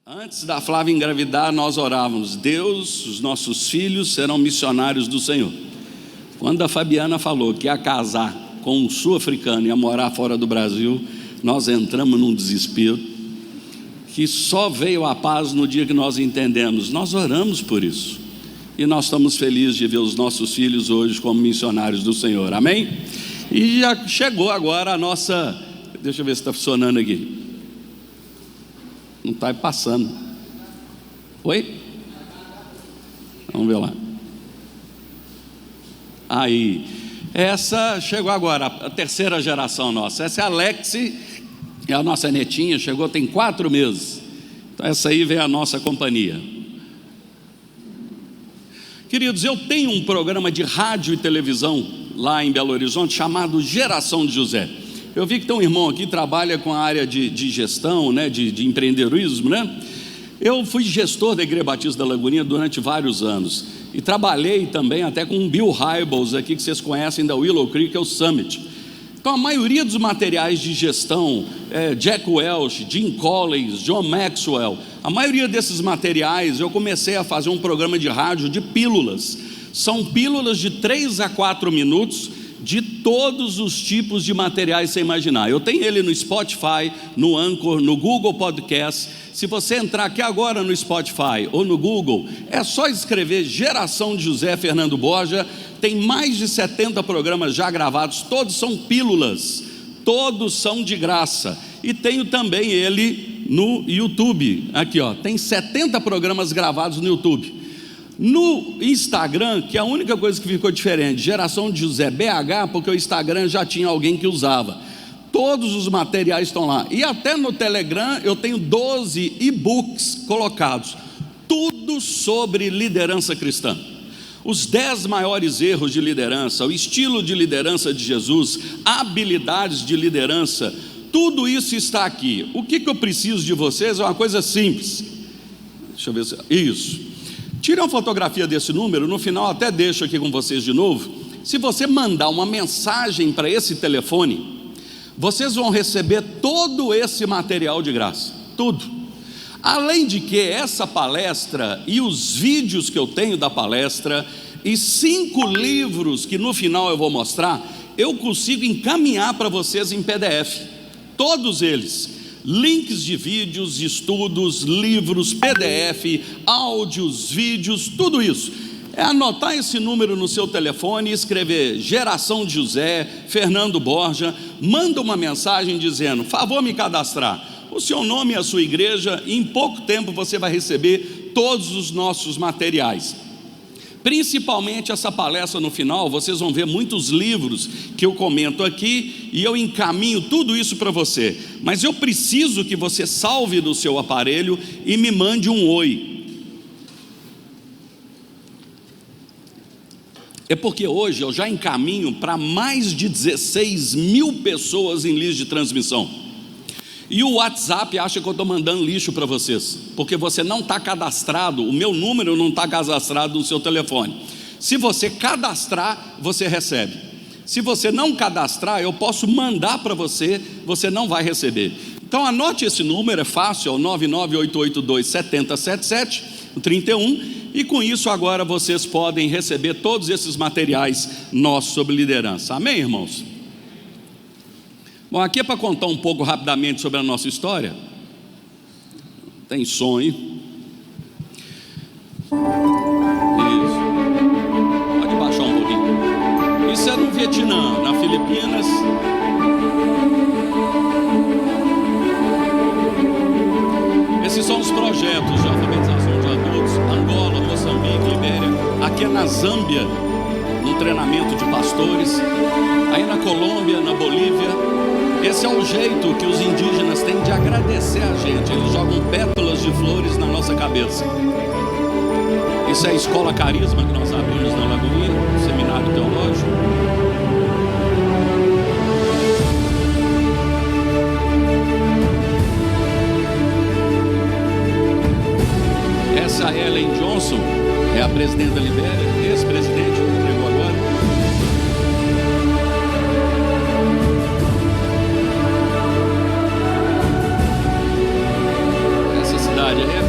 Antes da Flávia engravidar, nós orávamos: Deus, os nossos filhos serão missionários do Senhor. Quando a Fabiana falou que ia casar com um sul-africano e ia morar fora do Brasil, nós entramos num desespero, que só veio a paz no dia que nós entendemos. Nós oramos por isso, e nós estamos felizes de ver os nossos filhos hoje como missionários do Senhor, amém? E já chegou agora a nossa, deixa eu ver se está funcionando aqui. Não está passando. Oi? Vamos ver lá. Aí, essa chegou agora, a terceira geração nossa. Essa é a Alexi, é a nossa netinha, chegou tem 4 meses. Então essa aí vem a nossa companhia. Queridos, eu tenho um programa de rádio e televisão lá em Belo Horizonte chamado Geração de José. Eu vi que tem um irmão aqui que trabalha com a área de gestão, né, de empreendedorismo, né? Eu fui gestor da Igreja Batista da Lagoinha durante vários anos e trabalhei também até com o Bill Hybels aqui, que vocês conhecem, da Willow Creek, que é o Summit. Então a maioria dos materiais de gestão, Jack Welch, Jim Collins, John Maxwell, a maioria desses materiais eu comecei a fazer um programa de rádio de pílulas. São pílulas de 3 a 4 minutos de todos os tipos de materiais que você imaginar. Eu tenho ele no Spotify, no Anchor, no Google Podcast. Se você entrar aqui agora no Spotify ou no Google, é só escrever Geração de José Fernando Borja. Tem mais de 70 programas já gravados, todos são pílulas, todos são de graça. E tenho também ele no YouTube, aqui ó, tem 70 programas gravados no YouTube. No Instagram, que é a única coisa que ficou diferente, Geração de José BH, porque o Instagram já tinha alguém que usava. Todos os materiais estão lá. E até no Telegram eu tenho 12 e-books colocados, tudo sobre liderança cristã. Os 10 maiores erros de liderança, o estilo de liderança de Jesus, habilidades de liderança, tudo isso está aqui. O que eu preciso de vocês é uma coisa simples. Deixa eu ver se... Isso. Tire uma fotografia desse número, no final até deixo aqui com vocês de novo. Se você mandar uma mensagem para esse telefone, vocês vão receber todo esse material de graça, tudo. Além de que essa palestra e os vídeos que eu tenho da palestra e 5 livros que no final eu vou mostrar, eu consigo encaminhar para vocês em PDF, todos eles. Links de vídeos, estudos, livros, PDF, áudios, vídeos, tudo isso. É anotar esse número no seu telefone e escrever Geração de José, Fernando Borja, manda uma mensagem dizendo: favor me cadastrar, o seu nome e a sua igreja, e em pouco tempo você vai receber todos os nossos materiais. Principalmente essa palestra no final, vocês vão ver muitos livros que eu comento aqui e eu encaminho tudo isso para você. Mas eu preciso que você salve no seu aparelho e me mande um oi. É porque hoje eu já encaminho para mais de 16 mil pessoas em lista de transmissão. E o WhatsApp acha que eu estou mandando lixo para vocês, porque você não está cadastrado, o meu número não está cadastrado no seu telefone. Se você cadastrar, você recebe. Se você não cadastrar, eu posso mandar para você, você não vai receber. Então anote esse número, é fácil, é o 998827077, o 31, e com isso agora vocês podem receber todos esses materiais nossos sobre liderança. Amém, irmãos? Bom, aqui é para contar um pouco rapidamente sobre a nossa história. Tem som aí? Isso. Pode baixar um pouquinho. Isso é no Vietnã, na Filipinas. Esses são os projetos de alfabetização de adultos: Angola, Moçambique, Libéria. Aqui é na Zâmbia, no treinamento de pastores. Aí na Colômbia, na Bolívia. Esse é o jeito que os indígenas têm de agradecer a gente. Eles jogam pétalas de flores na nossa cabeça. Isso é a Escola Carisma que nós abrimos na Lagoinha, um seminário teológico. Essa é a Ellen Johnson, é a presidente da Libéria, ex-presidente, entregou agora. Essa cidade aí é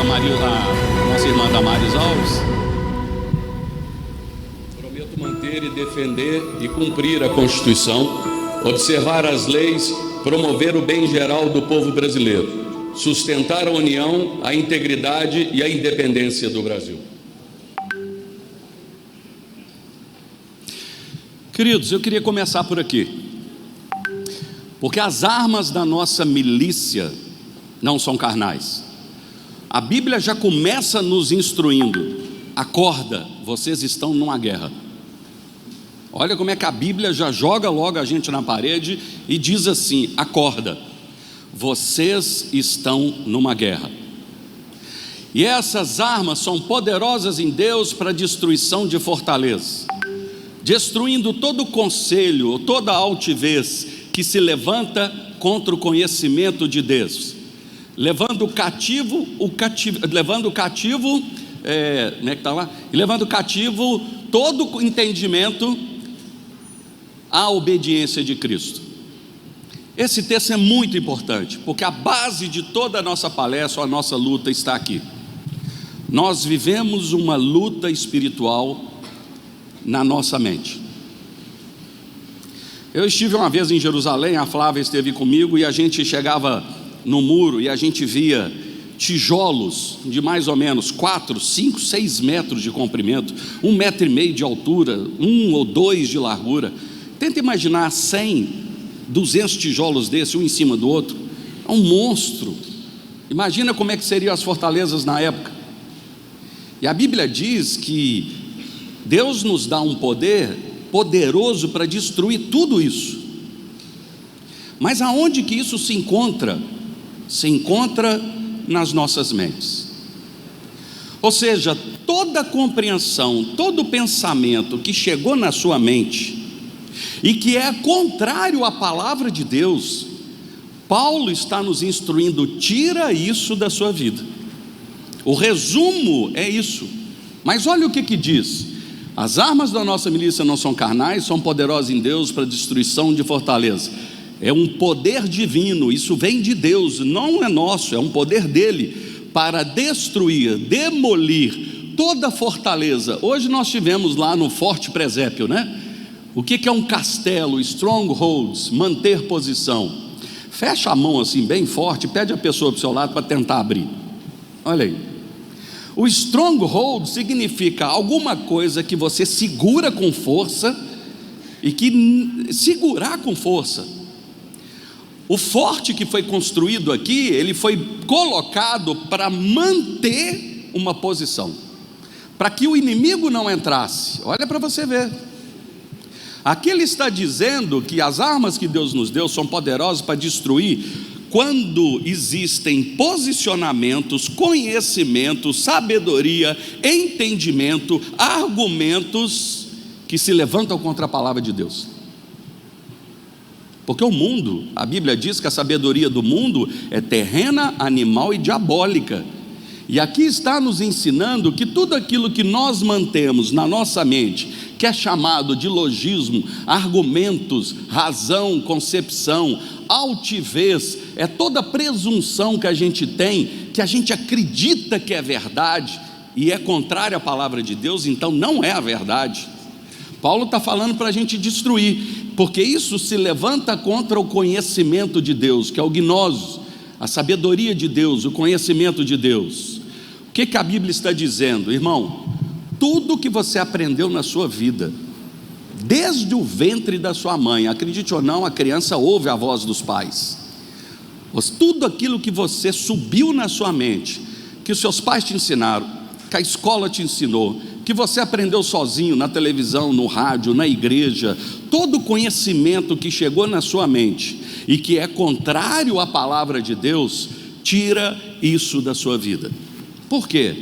a nossa irmã Damares Alves. Prometo manter e defender e cumprir a Constituição, observar as leis, promover o bem geral do povo brasileiro, sustentar a união, a integridade e a independência do Brasil. Queridos, eu queria começar por aqui, porque as armas da nossa milícia não são carnais. A Bíblia já começa nos instruindo: acorda, vocês estão numa guerra. Olha como é que a Bíblia já joga logo a gente na parede e diz assim: acorda, vocês estão numa guerra. E essas armas são poderosas em Deus para a destruição de fortalezas, destruindo todo o conselho, toda a altivez que se levanta contra o conhecimento de Deus, levando cativo todo o entendimento à obediência de Cristo. Esse texto é muito importante, porque a base de toda a nossa palestra, a nossa luta está aqui. Nós vivemos uma luta espiritual na nossa mente. Eu estive uma vez em Jerusalém, a Flávia esteve comigo, e a gente chegava no muro e a gente via tijolos de mais ou menos 4, 5, 6 metros de comprimento, 1,5 metro de altura, 1 ou 2 de largura. Tenta imaginar 100, 200 tijolos desse, um em cima do outro. É um monstro. Imagina como é que seriam as fortalezas na época. E a Bíblia diz que Deus nos dá um poder poderoso para destruir tudo isso. Mas aonde que isso se encontra? Se encontra nas nossas mentes. Ou seja, toda compreensão, todo pensamento que chegou na sua mente e que é contrário à palavra de Deus, Paulo está nos instruindo: tira isso da sua vida. O resumo é isso. Mas olha o que diz: as armas da nossa milícia não são carnais, são poderosas em Deus para a destruição de fortaleza. É um poder divino, isso vem de Deus, não é nosso, é um poder dele, para destruir, demolir toda fortaleza. Hoje nós tivemos lá no Forte Presépio, né? O que é um castelo? Strongholds, manter posição. Fecha a mão assim bem forte, pede a pessoa para o seu lado para tentar abrir. Olha aí. O stronghold significa alguma coisa que você segura com força, e que segurar com força. O forte que foi construído aqui, ele foi colocado para manter uma posição, para que o inimigo não entrasse. Olha para você ver. Aqui ele está dizendo que as armas que Deus nos deu são poderosas para destruir quando existem posicionamentos, conhecimento, sabedoria, entendimento, argumentos que se levantam contra a palavra de Deus. Porque o mundo, a Bíblia diz que a sabedoria do mundo é terrena, animal e diabólica. E aqui está nos ensinando que tudo aquilo que nós mantemos na nossa mente, que é chamado de logismo, argumentos, razão, concepção, altivez, é toda presunção que a gente tem, que a gente acredita que é verdade e é contrária à palavra de Deus, então não é a verdade. Paulo está falando para a gente destruir, porque isso se levanta contra o conhecimento de Deus, que é o gnose, a sabedoria de Deus, o conhecimento de Deus. O que a Bíblia está dizendo, irmão? Tudo que você aprendeu na sua vida, desde o ventre da sua mãe, acredite ou não, a criança ouve a voz dos pais. Tudo aquilo que você subiu na sua mente, que os seus pais te ensinaram, que a escola te ensinou, que você aprendeu sozinho na televisão, no rádio, na igreja, todo o conhecimento que chegou na sua mente e que é contrário à palavra de Deus, tira isso da sua vida. Por quê?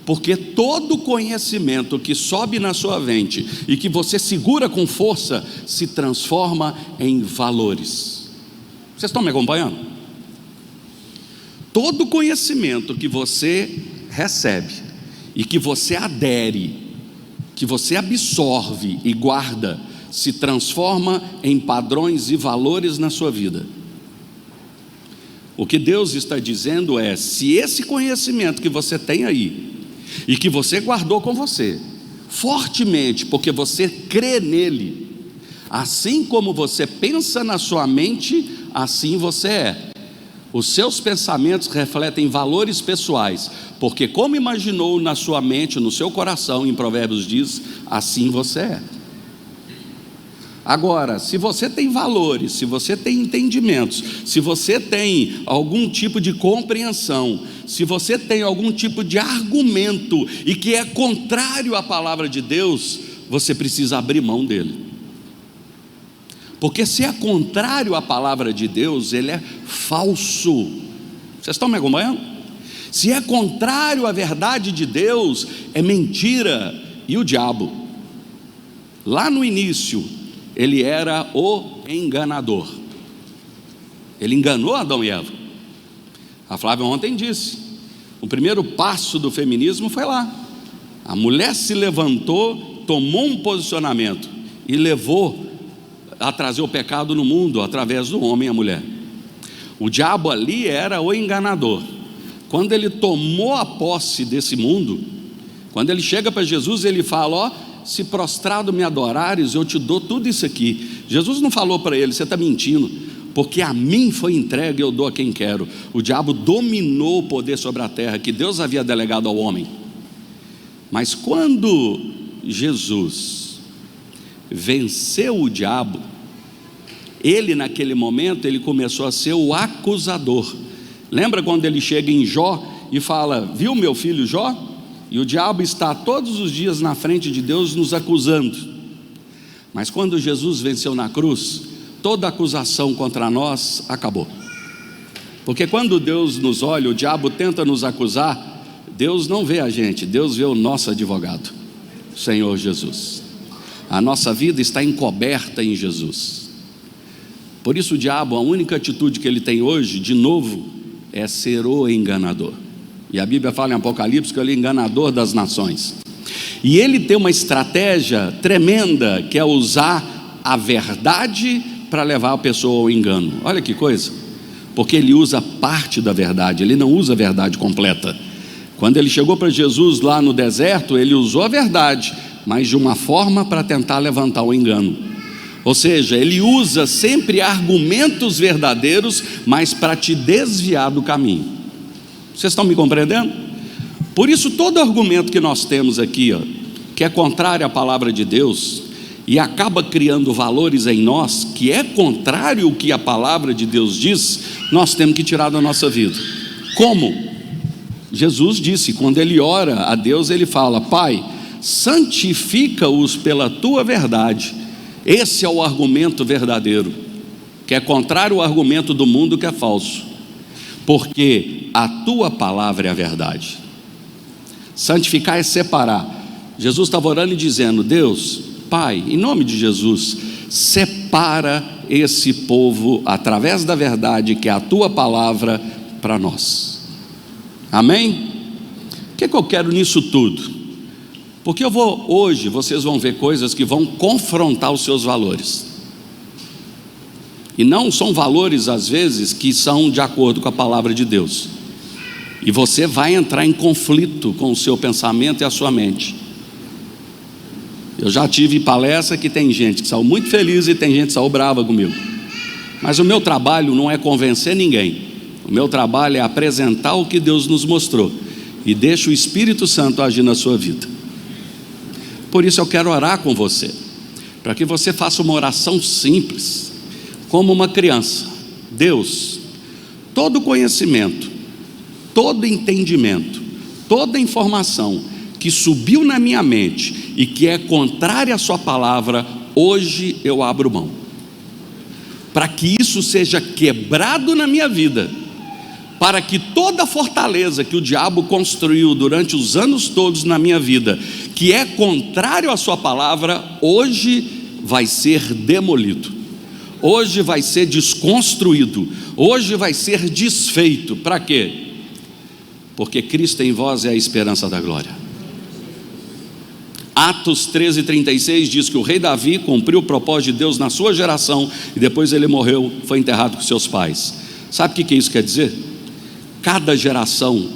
Porque todo conhecimento que sobe na sua mente e que você segura com força, se transforma em valores. Vocês estão me acompanhando? Todo conhecimento que você recebe e que você adere, que você absorve e guarda, se transforma em padrões e valores na sua vida. O que Deus está dizendo é: se esse conhecimento que você tem aí, e que você guardou com você, fortemente, porque você crê nele, assim como você pensa na sua mente, assim você é. Os seus pensamentos refletem valores pessoais, porque como imaginou na sua mente, no seu coração, em Provérbios diz, assim você é. Agora, se você tem valores, se você tem entendimentos, se você tem algum tipo de compreensão, se você tem algum tipo de argumento e que é contrário à palavra de Deus, você precisa abrir mão dele. Porque se é contrário à palavra de Deus, ele é falso. Vocês estão me acompanhando? Se é contrário à verdade de Deus, é mentira. E o diabo, lá no início, ele era o enganador. Ele enganou Adão e Eva. A Flávia ontem disse, o primeiro passo do feminismo foi lá. A mulher se levantou, tomou um posicionamento e levou a trazer o pecado no mundo através do homem e a mulher. O diabo ali era o enganador. Quando ele tomou a posse desse mundo, quando ele chega para Jesus, ele fala: ó, se prostrado me adorares, eu te dou tudo isso aqui. Jesus não falou para ele: você está mentindo, porque a mim foi entregue, eu dou a quem quero. O diabo dominou o poder sobre a terra que Deus havia delegado ao homem. Mas quando Jesus venceu o diabo, ele naquele momento, ele começou a ser o acusador. Lembra quando ele chega em Jó e fala: viu meu filho Jó? E o diabo está todos os dias na frente de Deus nos acusando. Mas quando Jesus venceu na cruz, toda acusação contra nós acabou. Porque quando Deus nos olha, o diabo tenta nos acusar, Deus não vê a gente, Deus vê o nosso advogado, o Senhor Jesus. A nossa vida está encoberta em Jesus. Por isso o diabo, a única atitude que ele tem hoje, de novo, é ser o enganador. E a Bíblia fala em Apocalipse que ele é enganador das nações. E ele tem uma estratégia tremenda, que é usar a verdade para levar a pessoa ao engano. Olha que coisa, porque ele usa parte da verdade, ele não usa a verdade completa. Quando ele chegou para Jesus lá no deserto, ele usou a verdade, mas de uma forma para tentar levantar o engano. Ou seja, ele usa sempre argumentos verdadeiros, mas para te desviar do caminho. Vocês estão me compreendendo? Por isso todo argumento que nós temos aqui, que é contrário à palavra de Deus, e acaba criando valores em nós, que é contrário ao que a palavra de Deus diz, nós temos que tirar da nossa vida. Como? Jesus disse, quando ele ora a Deus, ele fala: Pai, santifica-os pela tua verdade. Esse é o argumento verdadeiro, que é contrário ao argumento do mundo, que é falso. Porque a tua palavra é a verdade. Santificar é separar. Jesus estava orando e dizendo: Deus, Pai, em nome de Jesus, separa esse povo através da verdade, que é a tua palavra, para nós. Amém? O que eu quero nisso tudo? Porque hoje vocês vão ver coisas que vão confrontar os seus valores. E não são valores, às vezes, que são de acordo com a palavra de Deus. E você vai entrar em conflito com o seu pensamento e a sua mente. Eu já tive palestra que tem gente que saiu muito feliz e tem gente que saiu brava comigo. Mas o meu trabalho não é convencer ninguém. O meu trabalho é apresentar o que Deus nos mostrou. E deixa o Espírito Santo agir na sua vida. Por isso eu quero orar com você, para que você faça uma oração simples, como uma criança. Deus, todo conhecimento, todo entendimento, toda informação que subiu na minha mente e que é contrária à sua palavra, hoje eu abro mão, para que isso seja quebrado na minha vida, para que toda a fortaleza que o diabo construiu durante os anos todos na minha vida, que é contrário à sua palavra, hoje vai ser demolido, hoje vai ser desconstruído, hoje vai ser desfeito. Para quê? Porque Cristo em vós é a esperança da glória. Atos 13:36 diz que o rei Davi cumpriu o propósito de Deus na sua geração, e depois ele morreu, foi enterrado com seus pais. Sabe o que isso quer dizer? Cada geração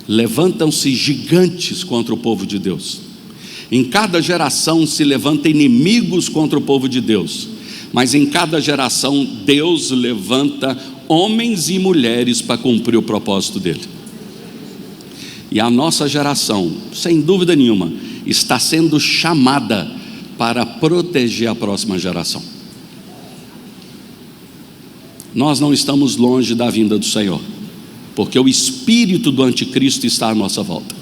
levantam-se gigantes contra o povo de Deus. Em cada geração se levantam inimigos contra o povo de Deus. Mas em cada geração Deus levanta homens e mulheres para cumprir o propósito dele. E a nossa geração, sem dúvida nenhuma, está sendo chamada para proteger a próxima geração. Nós não estamos longe da vinda do Senhor, porque o espírito do anticristo está à nossa volta.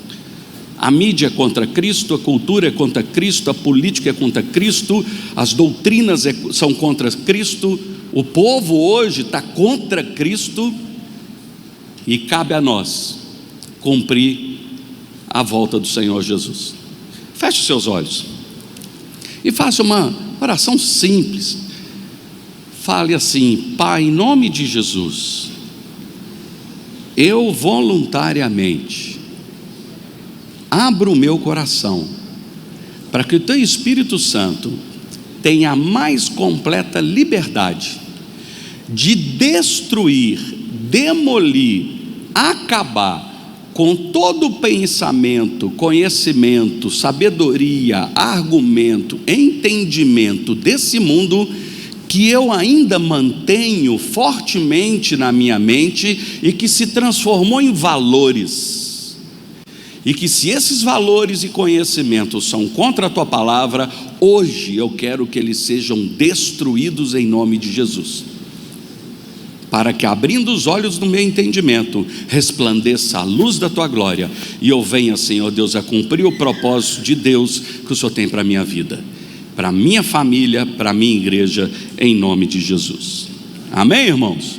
A mídia é contra Cristo, a cultura é contra Cristo, a política é contra Cristo, as doutrinas são contra Cristo, o povo hoje está contra Cristo, e cabe a nós cumprir a volta do Senhor Jesus. Feche os seus olhos e faça uma oração simples. Fale assim: Pai, em nome de Jesus, eu voluntariamente abro o meu coração para que o Teu Espírito Santo tenha a mais completa liberdade de destruir, demolir, acabar com todo pensamento, conhecimento, sabedoria, argumento, entendimento desse mundo que eu ainda mantenho fortemente na minha mente e que se transformou em valores. E que se esses valores e conhecimentos são contra a Tua palavra, hoje eu quero que eles sejam destruídos em nome de Jesus. Para que, abrindo os olhos do meu entendimento, resplandeça a luz da Tua glória e eu venha, Senhor Deus, a cumprir o propósito de Deus que o Senhor tem para a minha vida, para a minha família, para a minha igreja, em nome de Jesus. Amém, irmãos?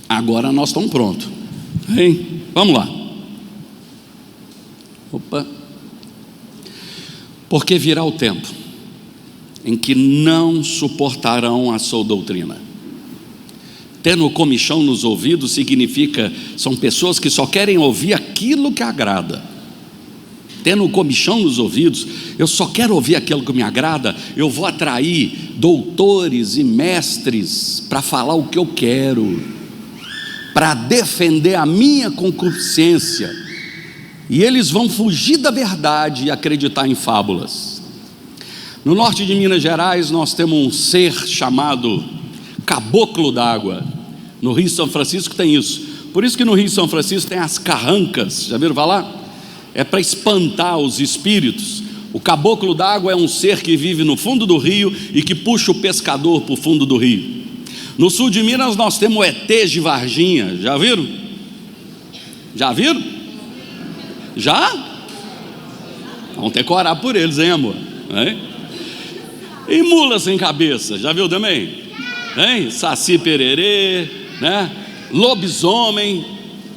Agora nós estamos prontos, hein? Vamos lá. Opa. Porque virá o tempo em que não suportarão a sua doutrina. Tendo comichão nos ouvidos significa, são pessoas que só querem ouvir aquilo que agrada. Tendo comichão nos ouvidos, eu só quero ouvir aquilo que me agrada, eu vou atrair doutores e mestres para falar o que eu quero, para defender a minha concupiscência, e eles vão fugir da verdade e acreditar em fábulas. No norte de Minas Gerais nós temos um ser chamado caboclo d'água. No Rio São Francisco tem isso. Por isso que no Rio São Francisco tem as carrancas, já viram falar? É para espantar os espíritos. O caboclo d'água é um ser que vive no fundo do rio e que puxa o pescador para o fundo do rio. No sul de Minas nós temos o ET de Varginha, já viram? Já viram? Já? Vamos ter que orar por eles, hein, amor? Hein? E mula sem cabeça, já viu também? Hein? Saci pererê, né? Lobisomem.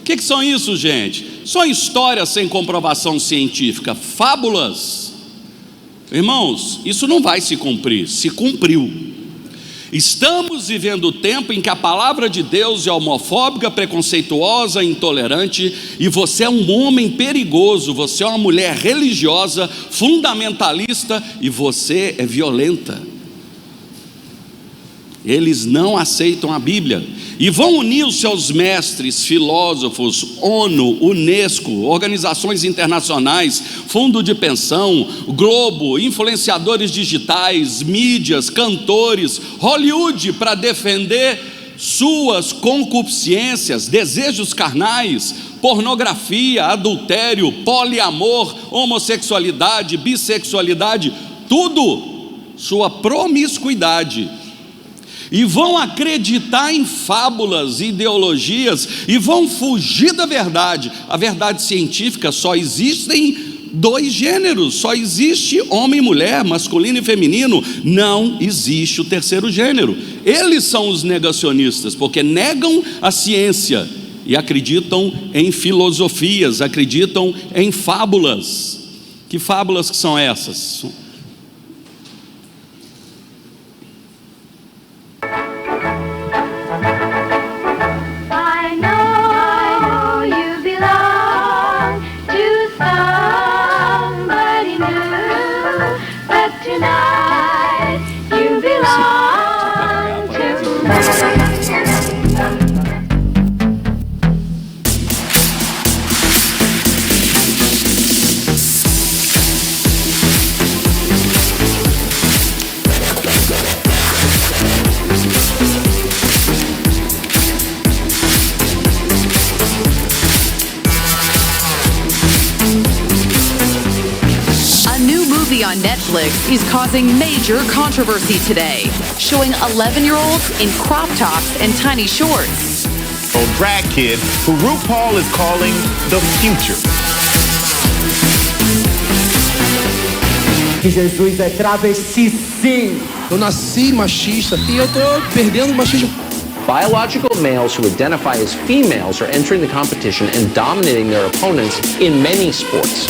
O que são isso, gente? São histórias sem comprovação científica, fábulas. Irmãos, isso não vai se cumprir, se cumpriu. Estamos vivendo o tempo em que a palavra de Deus é homofóbica, preconceituosa, intolerante, e você é um homem perigoso, você é uma mulher religiosa, fundamentalista, e você é violenta. Eles não aceitam a Bíblia e vão unir os seus mestres, filósofos, ONU, Unesco, organizações internacionais, fundo de pensão, Globo, influenciadores digitais, mídias, cantores, Hollywood, para defender suas concupiscências, desejos carnais, pornografia, adultério, poliamor, homossexualidade, bissexualidade, tudo, sua promiscuidade. E vão acreditar em fábulas, ideologias, e vão fugir da verdade. A verdade científica: só existem dois gêneros, só existe homem e mulher, masculino e feminino, não existe o terceiro gênero. Eles são os negacionistas, porque negam a ciência e acreditam em filosofias, acreditam em fábulas. Que fábulas que são essas? on Netflix is causing major controversy today, showing 11-year-olds in crop tops and tiny shorts. Drag kid who RuPaul is calling the future. Que Jesus é travesti, sim. Eu nasci machista e eu tô perdendo o machismo. Biological males who identify as females are entering the competition and dominating their opponents in many sports.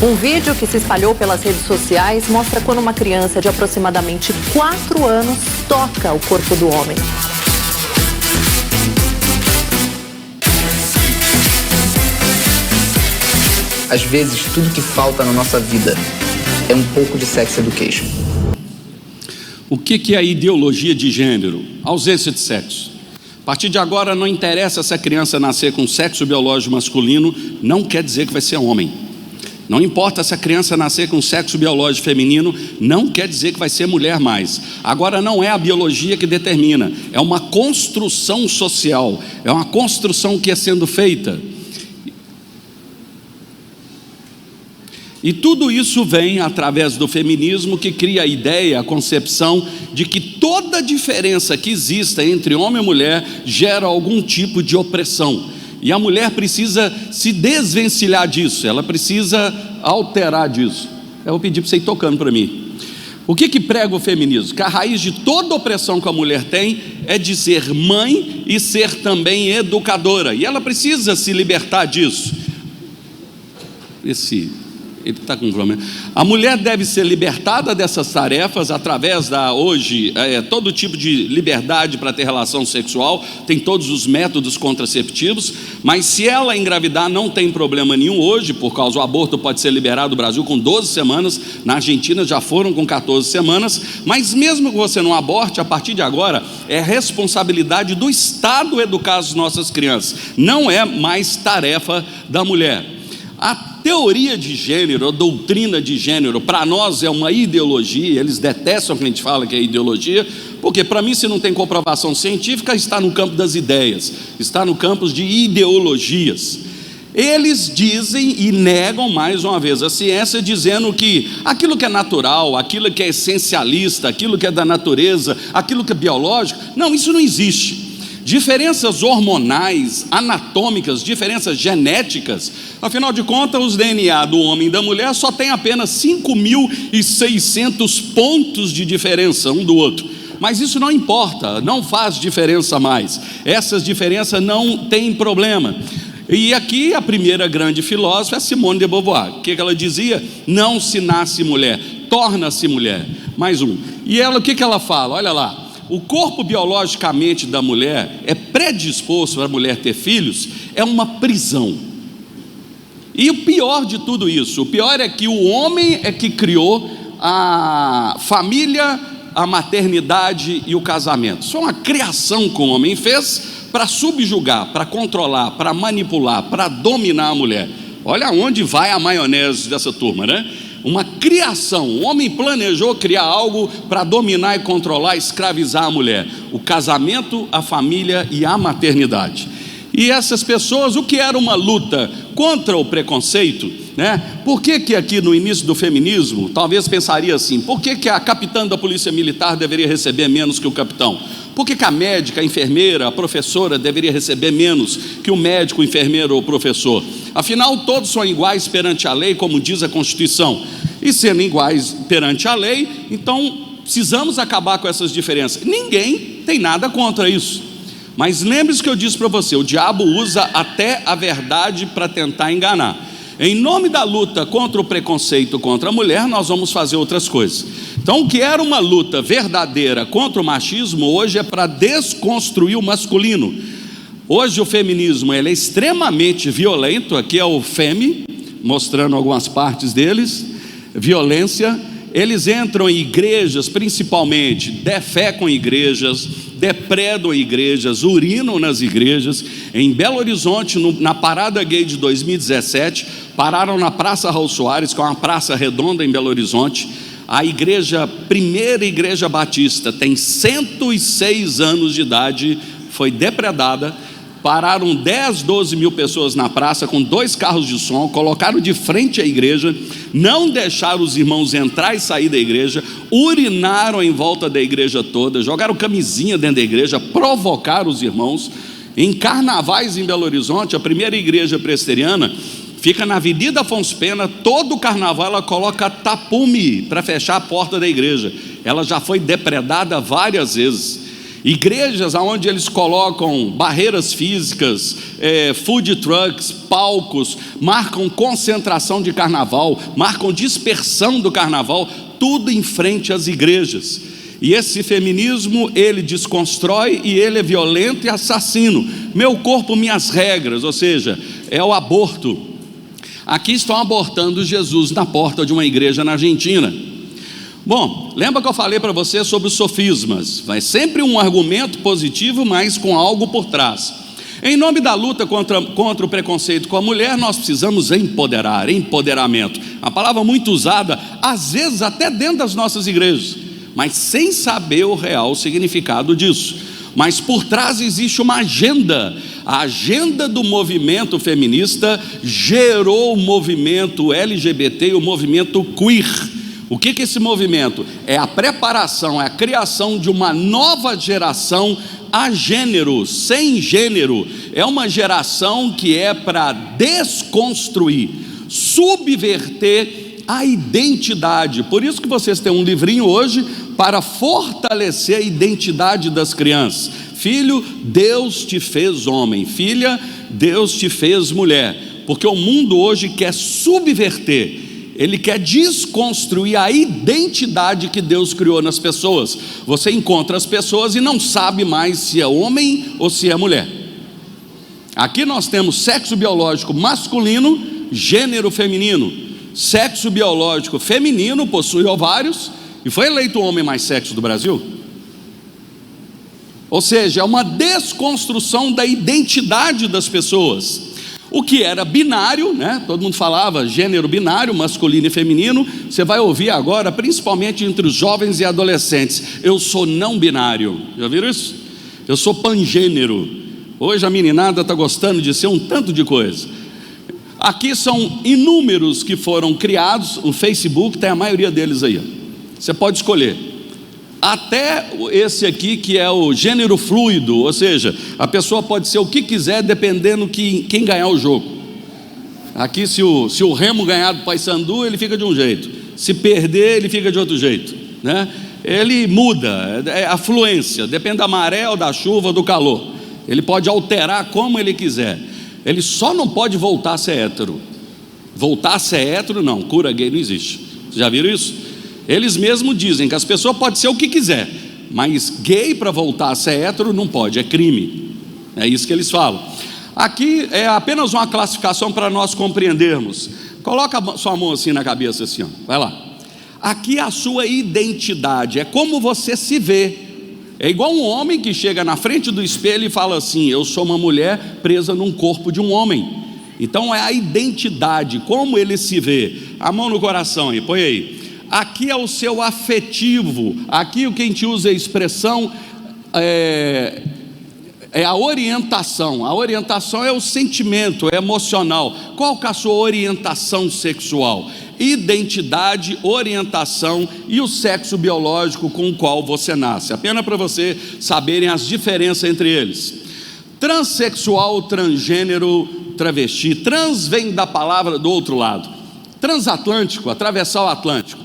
Um vídeo que se espalhou pelas redes sociais mostra quando uma criança de aproximadamente 4 anos toca o corpo do homem. Às vezes, tudo que falta na nossa vida é um pouco de sex education. O que é a ideologia de gênero? Ausência de sexo. A partir de agora, não interessa se a criança nascer com sexo biológico masculino, não quer dizer que vai ser homem. Não importa se a criança nascer com sexo biológico feminino, não quer dizer que vai ser mulher mais. Agora, não é a biologia que determina, é uma construção social, é uma construção que é sendo feita. E tudo isso vem através do feminismo, que cria a ideia, a concepção de que toda diferença que exista entre homem e mulher gera algum tipo de opressão. E a mulher precisa se desvencilhar disso, ela precisa alterar disso. Eu vou pedir para você ir tocando para mim. O que prega o feminismo? Que a raiz de toda opressão que a mulher tem é de ser mãe e ser também educadora. E ela precisa se libertar disso. Ele está com um problema. A mulher deve ser libertada dessas tarefas através hoje, todo tipo de liberdade para ter relação sexual, tem todos os métodos contraceptivos, mas se ela engravidar não tem problema nenhum hoje, por causa do aborto pode ser liberado no Brasil com 12 semanas, na Argentina já foram com 14 semanas, mas mesmo que você não aborte, a partir de agora é responsabilidade do Estado educar as nossas crianças, não é mais tarefa da mulher. A teoria de gênero, a doutrina de gênero, para nós é uma ideologia, eles detestam que a gente fala que é ideologia, porque para mim, se não tem comprovação científica, está no campo das ideias, está no campo de ideologias. Eles dizem e negam mais uma vez a ciência, dizendo que aquilo que é natural, aquilo que é essencialista, aquilo que é da natureza, aquilo que é biológico, não, isso não existe. Diferenças hormonais, anatômicas, diferenças genéticas, afinal de contas, os DNA do homem e da mulher só tem apenas 5.600 pontos de diferença um do outro, mas isso não importa, não faz diferença mais, essas diferenças não têm problema. E aqui a primeira grande filósofa é Simone de Beauvoir. O que ela dizia? Não se nasce mulher, torna-se mulher. Mais um. E ela, o que ela fala? Olha lá. O corpo biologicamente da mulher é predisposto para a mulher ter filhos, é uma prisão. E o pior de tudo isso, o pior é que o homem é que criou a família, a maternidade e o casamento. Isso é uma criação que o homem fez para subjugar, para controlar, para manipular, para dominar a mulher. Olha onde vai a maionese dessa turma, né? Uma criação, o homem planejou criar algo para dominar e controlar, escravizar a mulher, o casamento, a família e a maternidade. E essas pessoas, o que era uma luta contra o preconceito, né? Por que aqui no início do feminismo, talvez pensaria assim, por que a capitã da polícia militar deveria receber menos que o capitão? Por que a médica, a enfermeira, a professora deveria receber menos que o médico, o enfermeiro ou o professor? Afinal, todos são iguais perante a lei, como diz a Constituição. E sendo iguais perante a lei, então precisamos acabar com essas diferenças. Ninguém tem nada contra isso. Mas lembre-se que eu disse para você, o diabo usa até a verdade para tentar enganar. Em nome da luta contra o preconceito contra a mulher, nós vamos fazer outras coisas. Então, o que era uma luta verdadeira contra o machismo, hoje é para desconstruir o masculino. Hoje o feminismo ele é extremamente violento, aqui é o FEMI, mostrando algumas partes deles, violência. Eles entram em igrejas, principalmente, defecam em igrejas, depredam igrejas, urinam nas igrejas. Em Belo Horizonte, na Parada Gay de 2017, pararam na Praça Raul Soares, que é uma praça redonda em Belo Horizonte. A igreja, primeira igreja batista, tem 106 anos de idade, foi depredada. Pararam 10, 12 mil pessoas na praça com 2 carros de som, colocaram de frente à igreja, não deixaram os irmãos entrar e sair da igreja, urinaram em volta da igreja toda, jogaram camisinha dentro da igreja, provocaram os irmãos. Em carnavais em Belo Horizonte, a primeira igreja presbiteriana fica na Avenida Afonso Pena. Todo carnaval ela coloca tapume para fechar a porta da igreja. Ela já foi depredada várias vezes. Igrejas onde eles colocam barreiras físicas, food trucks, palcos, marcam concentração de carnaval, marcam dispersão do carnaval, tudo em frente às igrejas. E esse feminismo, ele desconstrói e ele é violento e assassino. Meu corpo, minhas regras, ou seja, é o aborto. Aqui estão abortando Jesus na porta de uma igreja na Argentina. Bom, lembra que eu falei para você sobre os sofismas? Vai sempre um argumento positivo, mas com algo por trás. Em nome da luta contra o preconceito com a mulher, nós precisamos empoderamento. Uma palavra muito usada, às vezes até dentro das nossas igrejas, mas sem saber o real significado disso. Mas por trás existe uma agenda. A agenda do movimento feminista gerou o movimento LGBT e o movimento queer. O que é esse movimento? É a preparação, é a criação de uma nova geração a gênero, sem gênero. É uma geração que é para desconstruir, subverter a identidade. Por isso que vocês têm um livrinho hoje para fortalecer a identidade das crianças. Filho, Deus te fez homem. Filha, Deus te fez mulher. Porque o mundo hoje quer subverter, ele quer desconstruir a identidade que Deus criou nas pessoas. Você encontra as pessoas e não sabe mais se é homem ou se é mulher. Aqui nós temos sexo biológico masculino, gênero feminino. Sexo biológico feminino possui ovários e foi eleito o homem mais sexy do Brasil. Ou seja, é uma desconstrução da identidade das pessoas. O que era binário, né? Todo mundo falava gênero binário, masculino e feminino. Você vai ouvir agora, principalmente entre os jovens e adolescentes: eu sou não binário. Já viram isso? Eu sou pangênero. Hoje a meninada está gostando de ser um tanto de coisa. Aqui são inúmeros que foram criados. O Facebook tem a maioria deles aí. Você pode escolher. Até esse aqui que é o gênero fluido, ou seja, a pessoa pode ser o que quiser dependendo quem ganhar o jogo. Aqui se o Remo ganhar do Paysandu, ele fica de um jeito. Se perder, ele fica de outro jeito, né? Ele muda, é a fluência, depende da maré, ou da chuva, do calor. Ele pode alterar como ele quiser. Ele só não pode voltar a ser hétero. Voltar a ser hétero não, cura gay não existe. Vocês já viram isso? Eles mesmos dizem que as pessoas podem ser o que quiser, mas gay para voltar a ser hétero não pode, é crime. É isso que eles falam. Aqui é apenas uma classificação para nós compreendermos. Coloca a sua mão assim na cabeça, assim, ó. Vai lá. Aqui é a sua identidade, é como você se vê. É igual um homem que chega na frente do espelho e fala assim: eu sou uma mulher presa num corpo de um homem. Então é a identidade, como ele se vê. A mão no coração aí, põe aí. Aqui é o seu afetivo. Aqui o que a gente usa a expressão é a orientação. A orientação é o sentimento, é emocional. Qual que é a sua orientação sexual? Identidade, orientação e o sexo biológico com o qual você nasce. Apenas para você saberem as diferenças entre eles. Transexual, transgênero, travesti. Trans vem da palavra do outro lado. Transatlântico, atravessar o Atlântico.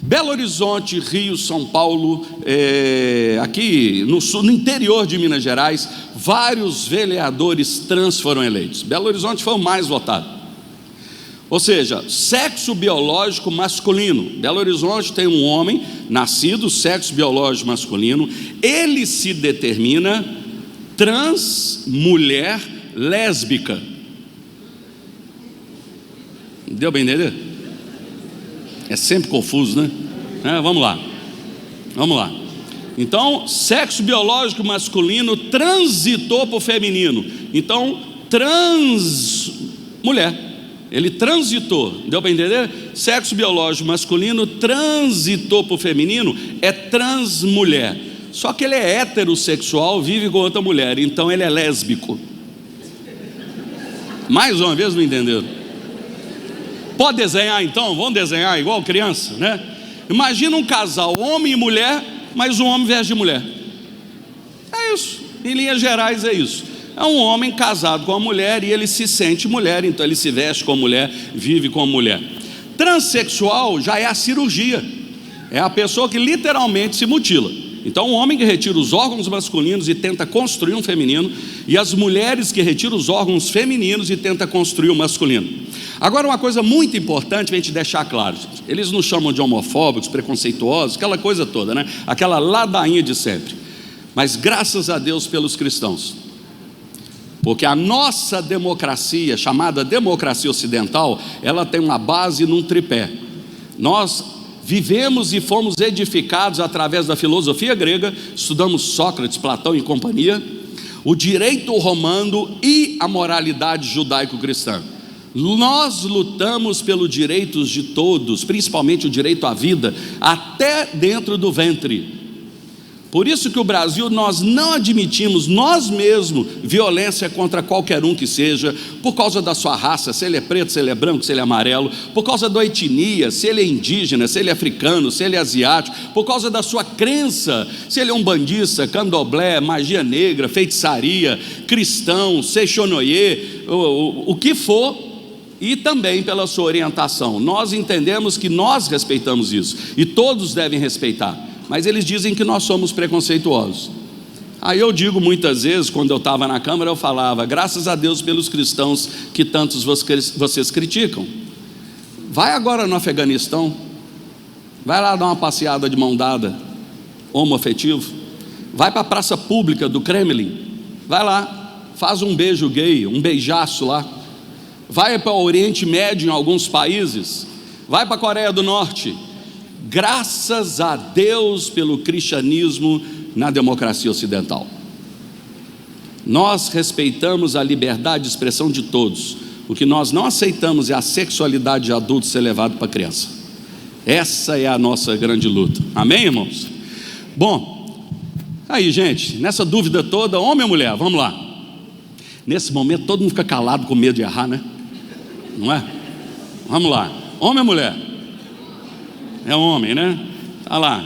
Belo Horizonte, Rio, São Paulo, aqui no interior de Minas Gerais, vários vereadores trans foram eleitos. Belo Horizonte foi o mais votado. Ou seja, sexo biológico masculino. Belo Horizonte tem um homem nascido, sexo biológico masculino. Ele se determina trans, mulher, lésbica. Deu para entender? É sempre confuso, né? Vamos lá. Então, sexo biológico masculino transitou para o feminino. Então, mulher. Ele transitou, deu para entender? Sexo biológico masculino transitou para o feminino, é transmulher. Só que ele é heterossexual, vive com outra mulher, então ele é lésbico. Mais uma vez não entenderam? Pode desenhar então? Vamos desenhar igual criança, né? Imagina um casal, homem e mulher, mas o homem veste de mulher. É isso, em linhas gerais é isso. É um homem casado com a mulher e ele se sente mulher, então ele se veste como mulher, vive como mulher. Transsexual já é a cirurgia, é a pessoa que literalmente se mutila. Então, o homem que retira os órgãos masculinos e tenta construir um feminino, e as mulheres que retiram os órgãos femininos e tenta construir o masculino. Agora, uma coisa muito importante para a gente deixar claro, gente. Eles nos chamam de homofóbicos, preconceituosos, aquela coisa toda, né? Aquela ladainha de sempre. Mas graças a Deus pelos cristãos, porque a nossa democracia, chamada democracia ocidental, ela tem uma base num tripé. Nós vivemos e fomos edificados através da filosofia grega, estudamos Sócrates, Platão e companhia, o direito romano e a moralidade judaico-cristã. Nós lutamos pelos direitos de todos, principalmente o direito à vida, até dentro do ventre. Por isso que o Brasil, nós não admitimos, nós mesmos, violência contra qualquer um que seja, por causa da sua raça, se ele é preto, se ele é branco, se ele é amarelo, por causa da etnia, se ele é indígena, se ele é africano, se ele é asiático, por causa da sua crença, se ele é um bandista, candomblé, magia negra, feitiçaria, cristão, seixonoye, o que for, e também pela sua orientação. Nós entendemos que nós respeitamos isso, e todos devem respeitar. Mas eles dizem que nós somos preconceituosos. Aí eu digo muitas vezes, quando eu estava na Câmara, eu falava, graças a Deus pelos cristãos que tantos vocês criticam. Vai agora no Afeganistão, vai lá dar uma passeada de mão dada, homoafetivo, vai para a praça pública do Kremlin, vai lá, faz um beijo gay, um beijaço lá, vai para o Oriente Médio em alguns países, vai para a Coreia do Norte. Graças a Deus pelo cristianismo na democracia ocidental. Nós respeitamos a liberdade de expressão de todos. O que nós não aceitamos é a sexualidade de adulto ser levado para criança. Essa é a nossa grande luta. Amém, irmãos? Bom, aí, gente, nessa dúvida toda, homem ou mulher? Vamos lá. Nesse momento todo mundo fica calado com medo de errar, né? Não é? Vamos lá. Homem ou mulher? É homem, né? Tá lá,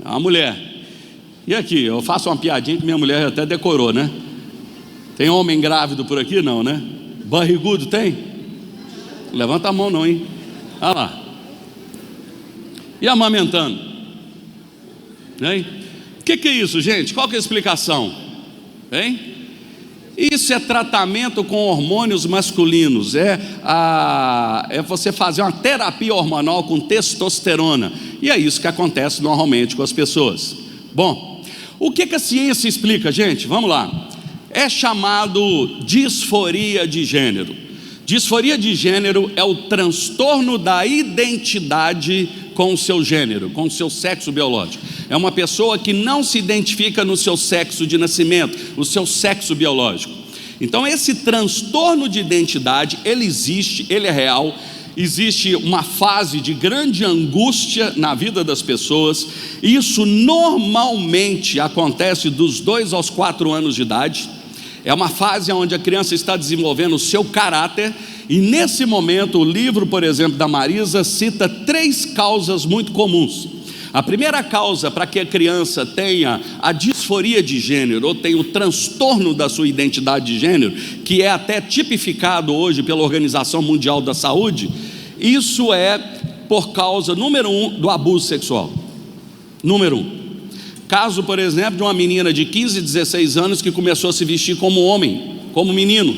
é uma mulher. E aqui, eu faço uma piadinha que minha mulher até decorou, né? Tem homem grávido por aqui? Não, né? Barrigudo tem? Levanta a mão não, hein? Olha lá. E amamentando? Hein? O que é isso, gente? Qual que é a explicação? Hein? Isso é tratamento com hormônios masculinos, é você fazer uma terapia hormonal com testosterona, e é isso que acontece normalmente com as pessoas. Bom, o que a ciência explica, gente? Vamos lá. É chamado disforia de gênero. Disforia de gênero é o transtorno da identidade com o seu gênero, com o seu sexo biológico. É uma pessoa que não se identifica no seu sexo de nascimento, o seu sexo biológico. Então esse transtorno de identidade, ele existe, ele é real. Existe uma fase de grande angústia na vida das pessoas. Isso normalmente acontece dos 2 aos 4 anos de idade. É uma fase onde a criança está desenvolvendo o seu caráter. E nesse momento, o livro, por exemplo, da Marisa cita 3 causas muito comuns. A primeira causa para que a criança tenha a disforia de gênero, ou tenha o transtorno da sua identidade de gênero, que é até tipificado hoje pela Organização Mundial da Saúde, isso é por causa, número 1, do abuso sexual. Número 1. Caso, por exemplo, de uma menina de 15, 16 anos que começou a se vestir como homem, como menino,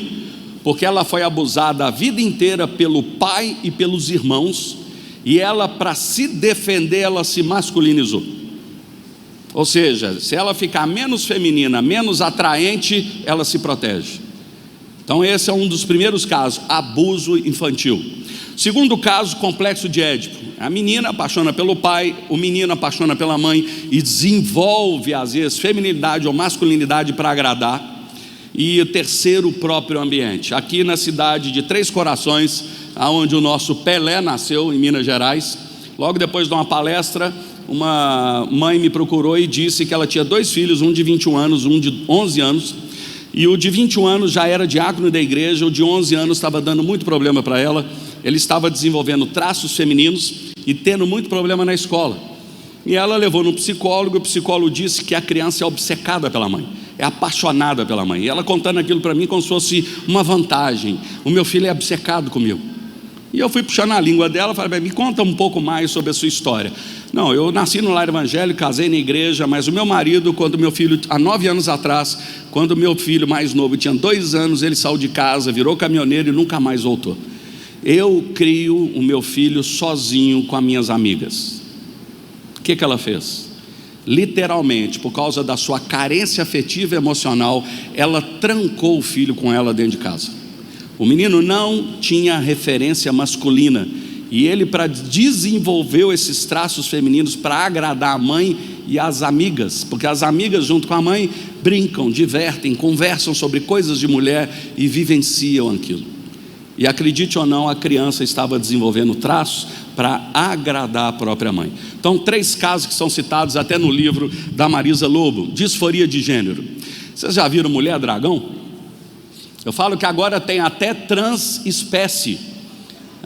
porque ela foi abusada a vida inteira pelo pai e pelos irmãos, e ela, para se defender, ela se masculinizou. Ou seja, se ela ficar menos feminina, menos atraente, ela se protege. Então esse é um dos primeiros casos, abuso infantil. Segundo caso, complexo de Édipo. A menina apaixona pelo pai, o menino apaixona pela mãe e desenvolve às vezes feminilidade ou masculinidade para agradar. E o terceiro, o próprio ambiente. Aqui na cidade de Três Corações, onde o nosso Pelé nasceu, em Minas Gerais, logo depois de uma palestra, uma mãe me procurou e disse que ela tinha 2 filhos, um de 21 anos, um de 11 anos, e o de 21 anos já era diácono da igreja, o de 11 anos estava dando muito problema para ela, ele estava desenvolvendo traços femininos e tendo muito problema na escola. E ela levou no psicólogo, o psicólogo disse que a criança é obcecada pela mãe, é apaixonada pela mãe. E ela contando aquilo para mim como se fosse uma vantagem: o meu filho é obcecado comigo. E eu fui puxando a língua dela, falei: me conta um pouco mais sobre a sua história. Não, eu nasci no lar evangélico, casei na igreja, mas o meu marido, quando meu filho, há 9 anos atrás, quando meu filho mais novo tinha 2 anos, ele saiu de casa, virou caminhoneiro e nunca mais voltou. Eu crio o meu filho sozinho com as minhas amigas. O que ela fez? Literalmente, por causa da sua carência afetiva e emocional, ela trancou o filho com ela dentro de casa. O menino não tinha referência masculina, e ele, para desenvolver esses traços femininos, para agradar a mãe e as amigas, porque as amigas junto com a mãe brincam, divertem, conversam sobre coisas de mulher e vivenciam aquilo. E acredite ou não, a criança estava desenvolvendo traços para agradar a própria mãe. Então, 3 casos que são citados até no livro da Marisa Lobo: disforia de gênero. Vocês já viram mulher dragão? Eu falo que agora tem até transespécie.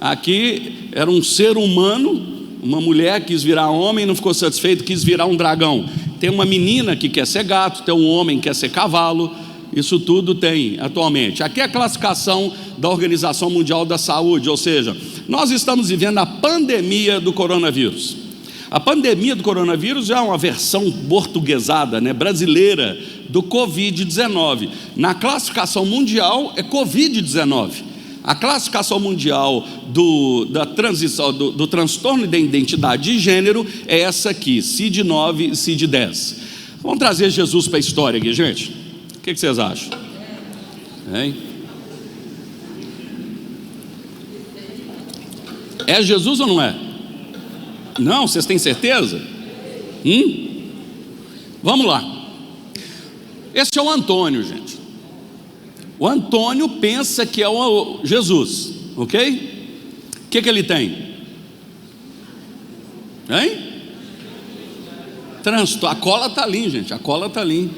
Aqui era um ser humano, uma mulher quis virar homem, não ficou satisfeito, quis virar um dragão. Tem uma menina que quer ser gato, tem um homem que quer ser cavalo. Isso tudo tem atualmente. Aqui é a classificação da Organização Mundial da Saúde, ou seja, nós estamos vivendo a pandemia do coronavírus. A pandemia do coronavírus é uma versão portuguesada, brasileira, do Covid-19. Na classificação mundial é Covid-19. A classificação mundial do transtorno de identidade de gênero é essa aqui, CID-9 e CID-10. Vamos trazer Jesus para a história aqui, gente? O que vocês acham? Hein? É Jesus ou não é? Não, vocês têm certeza? Vamos lá. Esse é o Antônio, gente. O Antônio pensa que é o Jesus, ok? O que ele tem? Hein? A cola está ali, gente, a cola está ali.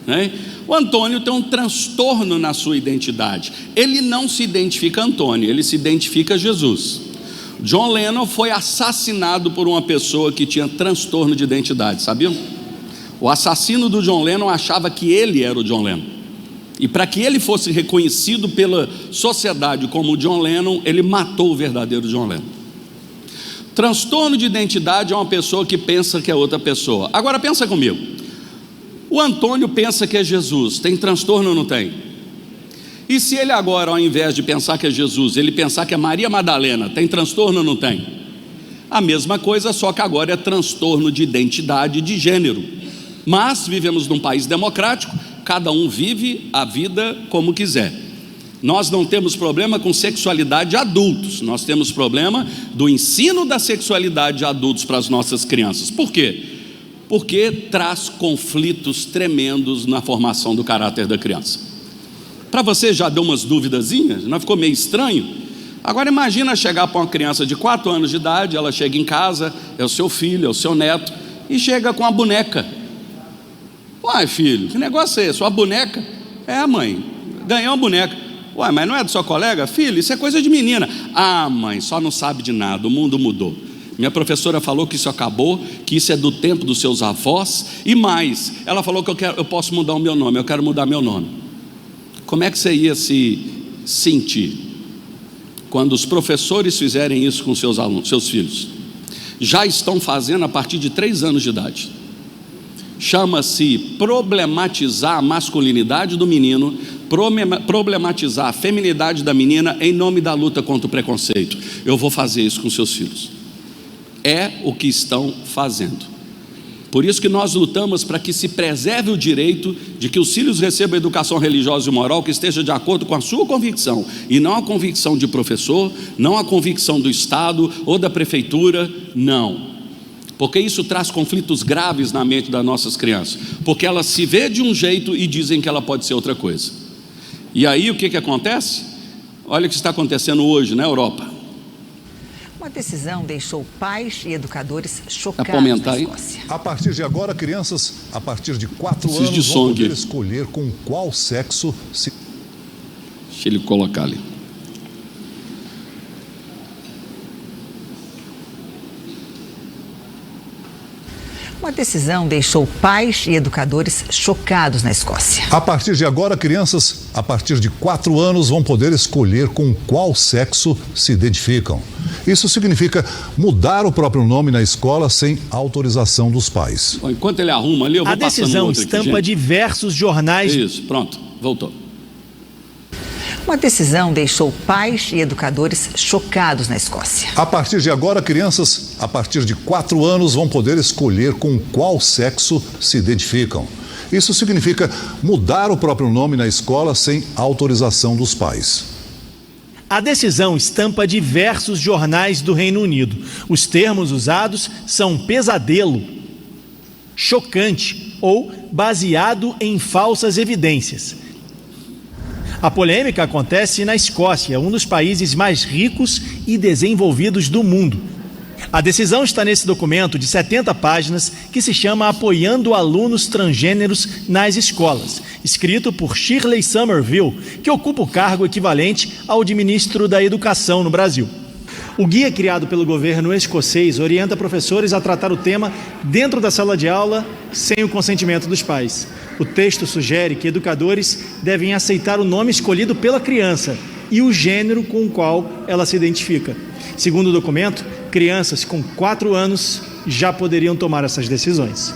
Hein? O Antônio tem um transtorno na sua identidade. Ele não se identifica Antônio, ele se identifica Jesus. John Lennon foi assassinado por uma pessoa que tinha transtorno de identidade, sabiam? O assassino do John Lennon achava que ele era o John Lennon. E para que ele fosse reconhecido pela sociedade como o John Lennon, ele matou o verdadeiro John Lennon. Transtorno de identidade é uma pessoa que pensa que é outra pessoa. Agora pensa comigo. O Antônio pensa que é Jesus. Tem transtorno ou não tem? E se ele agora, ao invés de pensar que é Jesus, ele pensar que é Maria Madalena, tem transtorno ou não tem? A mesma coisa, só que agora é transtorno de identidade de gênero. Mas vivemos num país democrático, cada um vive a vida como quiser. Nós não temos problema com sexualidade de adultos, nós temos problema do ensino da sexualidade de adultos para as nossas crianças. Por quê? Porque traz conflitos tremendos na formação do caráter da criança. Para você já deu umas duvidazinhas? Não ficou meio estranho? Agora imagina chegar para uma criança de 4 anos de idade, ela chega em casa, é o seu filho, é o seu neto, e chega com a boneca. Uai, filho, que negócio é esse? Sua boneca? É, mãe, ganhou uma boneca. Uai, mas não é do seu colega? Filho, isso é coisa de menina. Ah, mãe, só não sabe de nada, o mundo mudou. Minha professora falou que isso acabou, que isso é do tempo dos seus avós. E mais, ela falou que eu posso mudar o meu nome, eu quero mudar meu nome. Como é que você ia se sentir quando os professores fizerem isso com seus alunos, seus filhos? Já estão fazendo a partir de 3 anos de idade. Chama-se problematizar a masculinidade do menino, problematizar a feminidade da menina em nome da luta contra o preconceito. Eu vou fazer isso com seus filhos. É o que estão fazendo. Por isso que nós lutamos para que se preserve o direito de que os filhos recebam educação religiosa e moral que esteja de acordo com a sua convicção, e não a convicção de professor, não a convicção do Estado ou da prefeitura, não. Porque isso traz conflitos graves na mente das nossas crianças, porque ela se vê de um jeito e dizem que ela pode ser outra coisa. E aí o que acontece? Olha o que está acontecendo hoje na Europa. Uma decisão deixou pais e educadores chocados na Escócia. A partir de agora, crianças a partir de 4 anos vão poder escolher com qual sexo se... Deixa ele colocar ali. Uma decisão deixou pais e educadores chocados na Escócia. A partir de agora, crianças a partir de 4 anos vão poder escolher com qual sexo se identificam. Isso significa mudar o próprio nome na escola sem autorização dos pais. Bom, enquanto ele arruma ali, eu vou passando. A decisão estampa diversos jornais. Isso, pronto, voltou. Uma decisão deixou pais e educadores chocados na Escócia. A partir de agora, crianças a partir de 4 anos vão poder escolher com qual sexo se identificam. Isso significa mudar o próprio nome na escola sem autorização dos pais. A decisão estampa diversos jornais do Reino Unido. Os termos usados são pesadelo, chocante ou baseado em falsas evidências. A polêmica acontece na Escócia, um dos países mais ricos e desenvolvidos do mundo. A decisão está nesse documento de 70 páginas que se chama Apoiando Alunos Transgêneros nas Escolas, escrito por Shirley Somerville, que ocupa o cargo equivalente ao de ministro da Educação no Brasil. O guia criado pelo governo escocês orienta professores a tratar o tema dentro da sala de aula sem o consentimento dos pais. O texto sugere que educadores devem aceitar o nome escolhido pela criança e o gênero com o qual ela se identifica. Segundo o documento, crianças com 4 anos já poderiam tomar essas decisões.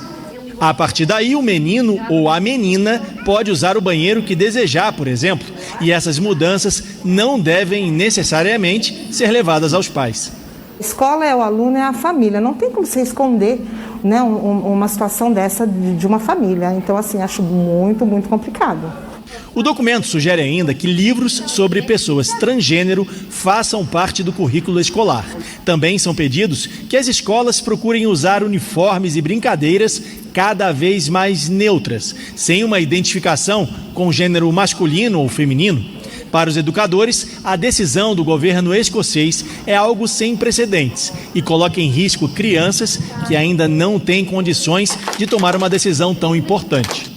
A partir daí, o menino ou a menina pode usar o banheiro que desejar, por exemplo, e essas mudanças não devem necessariamente ser levadas aos pais. A escola é o aluno, é a família. Não tem como você esconder, né, uma situação dessa de uma família. Então, assim, acho muito, muito complicado. O documento sugere ainda que livros sobre pessoas transgênero façam parte do currículo escolar. Também são pedidos que as escolas procurem usar uniformes e brincadeiras cada vez mais neutras, sem uma identificação com gênero masculino ou feminino. Para os educadores, a decisão do governo escocês é algo sem precedentes e coloca em risco crianças que ainda não têm condições de tomar uma decisão tão importante.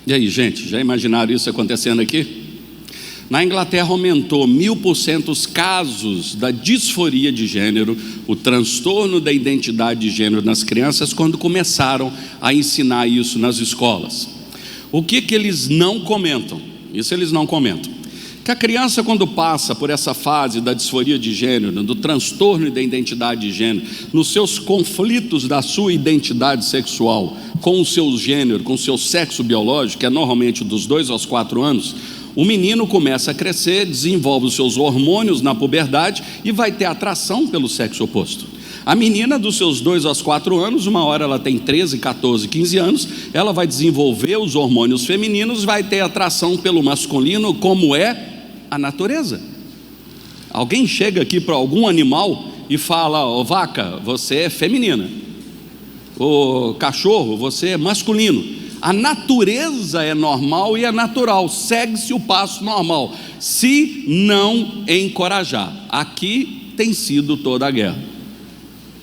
E aí, gente, já imaginaram isso acontecendo aqui? Na Inglaterra aumentou 1000% os casos da disforia de gênero, o transtorno da identidade de gênero nas crianças, quando começaram a ensinar isso nas escolas. O que eles não comentam? Isso eles não comentam. Que a criança, quando passa por essa fase da disforia de gênero, do transtorno da identidade de gênero, nos seus conflitos da sua identidade sexual com o seu gênero, com o seu sexo biológico, que é normalmente dos 2 aos 4 anos, o menino começa a crescer, desenvolve os seus hormônios na puberdade e vai ter atração pelo sexo oposto. A menina, dos seus 2 aos 4 anos, uma hora ela tem 13, 14, 15 anos, ela vai desenvolver os hormônios femininos, vai ter atração pelo masculino, como é a natureza. Alguém chega aqui para algum animal e fala: ô vaca, você é feminina, ô cachorro, você é masculino. A natureza é normal e é natural, segue-se o passo normal, se não encorajar. Aqui tem sido toda a guerra,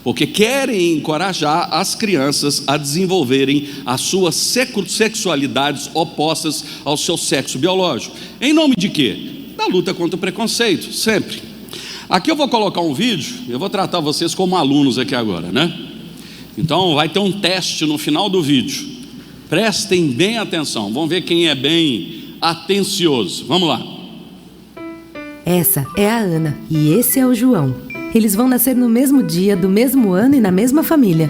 porque querem encorajar as crianças a desenvolverem as suas sexualidades opostas ao seu sexo biológico. Em nome de quê? Da luta contra o preconceito, sempre. Aqui eu vou colocar um vídeo, eu vou tratar vocês como alunos aqui agora, né? Então vai ter um teste no final do vídeo. Prestem bem atenção, vamos ver quem é bem atencioso. Vamos lá. Essa é a Ana e esse é o João. Eles vão nascer no mesmo dia, do mesmo ano e na mesma família.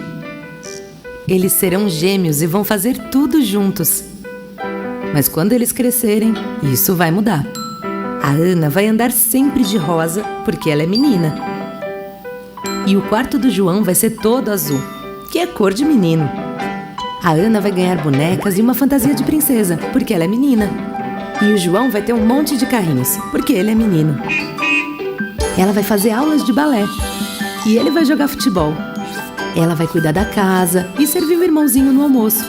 Eles serão gêmeos e vão fazer tudo juntos. Mas quando eles crescerem, isso vai mudar. A Ana vai andar sempre de rosa, porque ela é menina. E o quarto do João vai ser todo azul, que é cor de menino. A Ana vai ganhar bonecas e uma fantasia de princesa, porque ela é menina. E o João vai ter um monte de carrinhos, porque ele é menino. Ela vai fazer aulas de balé. E ele vai jogar futebol. Ela vai cuidar da casa e servir o irmãozinho no almoço.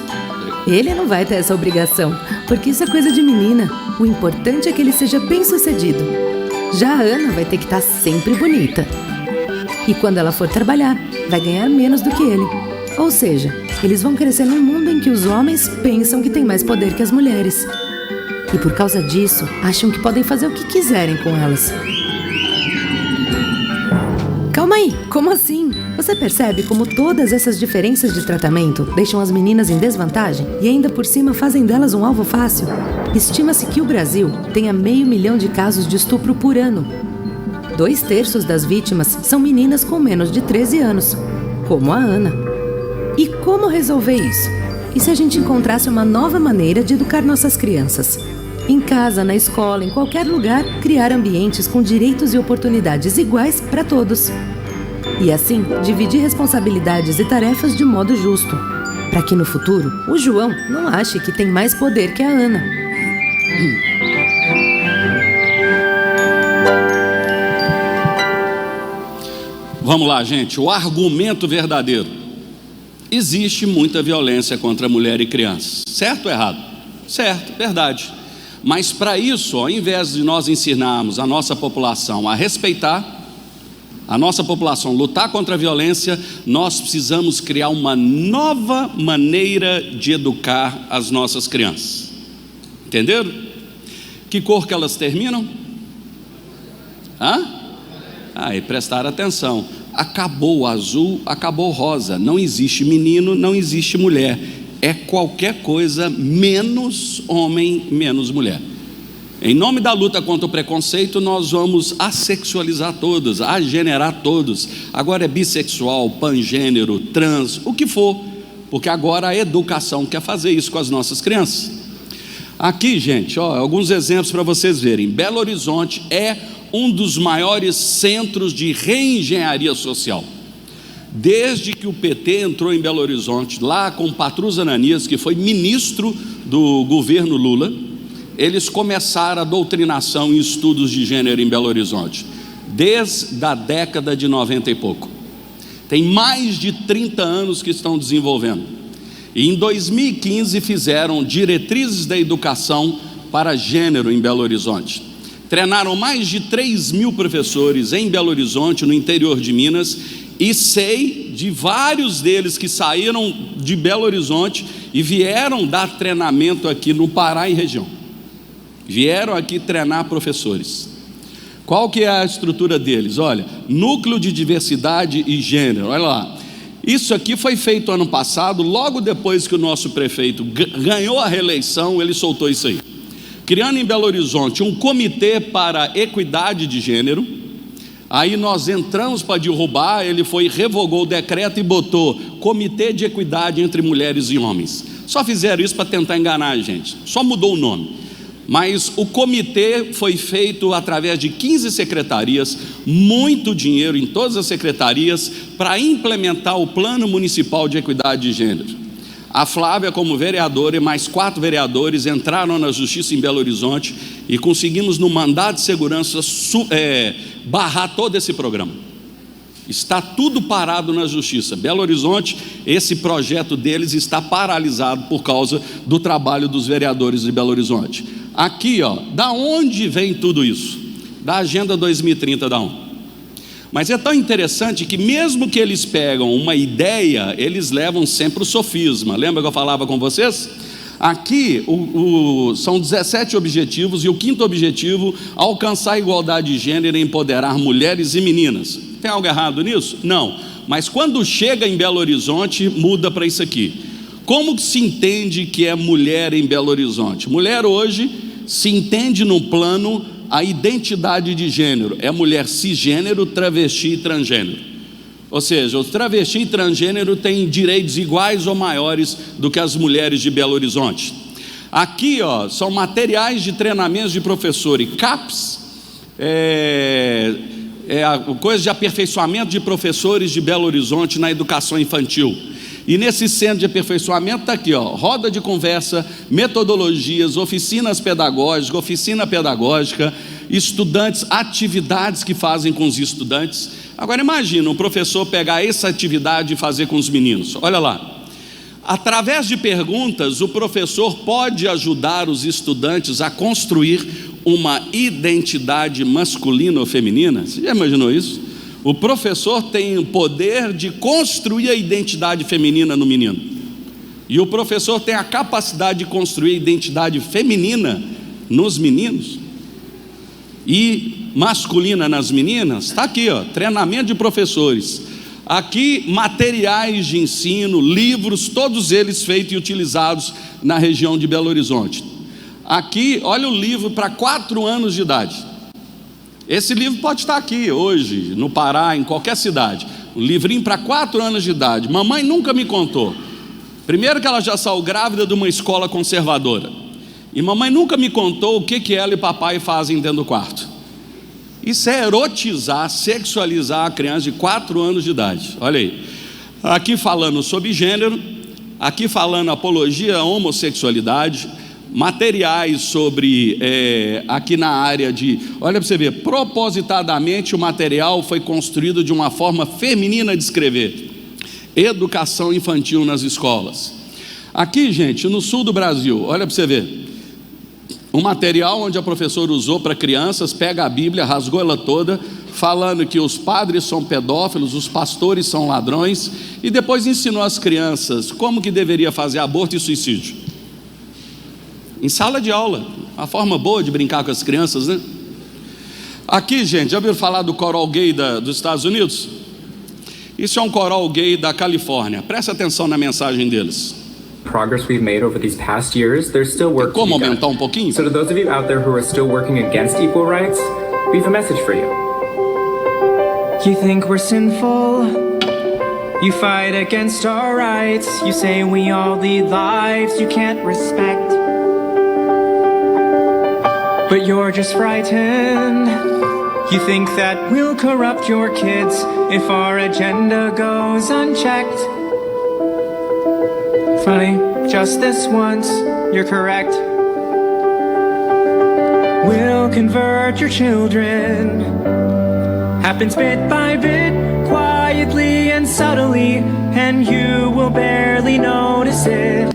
Ele não vai ter essa obrigação, porque isso é coisa de menina. O importante é que ele seja bem-sucedido. Já a Ana vai ter que estar sempre bonita. E quando ela for trabalhar, vai ganhar menos do que ele. Ou seja, eles vão crescer num mundo em que os homens pensam que têm mais poder que as mulheres. E por causa disso, acham que podem fazer o que quiserem com elas. Calma aí, como assim? Você percebe como todas essas diferenças de tratamento deixam as meninas em desvantagem e ainda por cima fazem delas um alvo fácil? Estima-se que o Brasil tenha 500 mil de casos de estupro por ano. 2/3 das vítimas são meninas com menos de 13 anos, como a Ana. E como resolver isso? E se a gente encontrasse uma nova maneira de educar nossas crianças? Em casa, na escola, em qualquer lugar, criar ambientes com direitos e oportunidades iguais para todos. E assim, dividir responsabilidades e tarefas de modo justo, para que no futuro, o João não ache que tem mais poder que a Ana. Vamos lá, gente, o argumento verdadeiro. Existe muita violência contra mulher e criança. Certo ou errado? Certo, verdade. Mas para isso, ao invés de nós ensinarmos a nossa população a respeitar, a nossa população lutar contra a violência, nós precisamos criar uma nova maneira de educar as nossas crianças. Entenderam? Que cor que elas terminam? E prestaram atenção. Acabou o azul, acabou o rosa. Não existe menino, não existe mulher. É qualquer coisa menos homem, menos mulher. Em nome da luta contra o preconceito, nós vamos assexualizar todos, agenerar todos. Agora é bissexual, pangênero, trans, o que for, porque agora a educação quer fazer isso com as nossas crianças. Aqui, gente, alguns exemplos para vocês verem. Belo Horizonte é um dos maiores centros de reengenharia social. Desde que o PT entrou em Belo Horizonte, lá com Patrus Ananias, que foi ministro do governo Lula, eles começaram a doutrinação e estudos de gênero em Belo Horizonte, desde a década de 90 e pouco. Tem mais de 30 anos que estão desenvolvendo. E em 2015 fizeram diretrizes da educação para gênero em Belo Horizonte. Treinaram mais de 3.000 professores em Belo Horizonte, no interior de Minas, e sei de vários deles que saíram de Belo Horizonte e vieram dar treinamento aqui no Pará e região. Vieram aqui treinar professores. Qual que é a estrutura deles? Olha, núcleo de diversidade e gênero, olha lá. Isso aqui foi feito ano passado, logo depois que o nosso prefeito ganhou a reeleição, ele soltou isso aí. Criando em Belo Horizonte um comitê para equidade de gênero. Aí nós entramos para derrubar, ele revogou o decreto e botou Comitê de Equidade entre Mulheres e Homens. Só fizeram isso para tentar enganar a gente, só mudou o nome. Mas o comitê foi feito através de 15 secretarias, muito dinheiro em todas as secretarias, para implementar o Plano Municipal de Equidade de Gênero. A Flávia, como vereadora, e mais 4 vereadores entraram na Justiça em Belo Horizonte e conseguimos, no mandado de segurança, barrar todo esse programa. Está tudo parado na Justiça. Belo Horizonte, esse projeto deles está paralisado por causa do trabalho dos vereadores de Belo Horizonte. Aqui, da onde vem tudo isso? Da Agenda 2030 da ONU. Mas é tão interessante que mesmo que eles pegam uma ideia, eles levam sempre o sofisma. Lembra que eu falava com vocês? Aqui são 17 objetivos e o 5º objetivo, alcançar a igualdade de gênero e empoderar mulheres e meninas. Tem algo errado nisso? Não. Mas quando chega em Belo Horizonte, muda para isso aqui. Como se entende que é mulher em Belo Horizonte? Mulher hoje se entende no plano a identidade de gênero, é mulher cisgênero, travesti e transgênero. Ou seja, os travesti e transgênero têm direitos iguais ou maiores do que as mulheres de Belo Horizonte. Aqui, são materiais de treinamentos de professor e CAPS, coisa de aperfeiçoamento de professores de Belo Horizonte na educação infantil. E nesse centro de aperfeiçoamento está aqui, roda de conversa, metodologias, oficinas pedagógicas, oficina pedagógica, estudantes, atividades que fazem com os estudantes. Agora imagina um professor pegar essa atividade e fazer com os meninos. Olha lá, através de perguntas, o professor pode ajudar os estudantes a construir uma identidade masculina ou feminina. Você já imaginou isso? O professor tem o poder de construir a identidade feminina no menino. E o professor tem a capacidade de construir a identidade feminina nos meninos e masculina nas meninas. Está aqui, ó, treinamento de professores. Aqui, materiais de ensino, livros, todos eles feitos e utilizados na região de Belo Horizonte. Aqui, olha o livro para 4 anos de idade. Esse livro pode estar aqui hoje, no Pará, em qualquer cidade. Um livrinho para 4 anos de idade. Mamãe nunca me contou. Primeiro que ela já saiu grávida de uma escola conservadora. E mamãe nunca me contou o que ela e papai fazem dentro do quarto. Isso é erotizar, sexualizar a criança de 4 anos de idade. Olha aí. Aqui falando sobre gênero. Aqui falando apologia à homossexualidade. Materiais sobre, aqui na área de, olha para você ver, propositadamente o material foi construído de uma forma feminina de escrever. Educação infantil nas escolas. Aqui, gente, no sul do Brasil, olha para você ver, um material onde a professora usou para crianças, pega a Bíblia, rasgou ela toda, falando que os padres são pedófilos, os pastores são ladrões, e depois ensinou às crianças como que deveria fazer aborto e suicídio. Em sala de aula, uma forma boa de brincar com as crianças, né? Aqui, gente, já ouviram falar do coral gay dos Estados Unidos? Isso é um coral gay da Califórnia. Presta atenção na mensagem deles. Progress we've made over these past years, there's still work to be done. Como aumentar um pouquinho? So to those of you out there who are still working against equal rights, we have a message for you. You think we're sinful? You fight against our rights. You say we all lead lives you can't respect. But you're just frightened. You think that we'll corrupt your kids if our agenda goes unchecked. Funny, just this once, you're correct. We'll convert your children. Happens bit by bit, quietly and subtly, and you will barely notice it.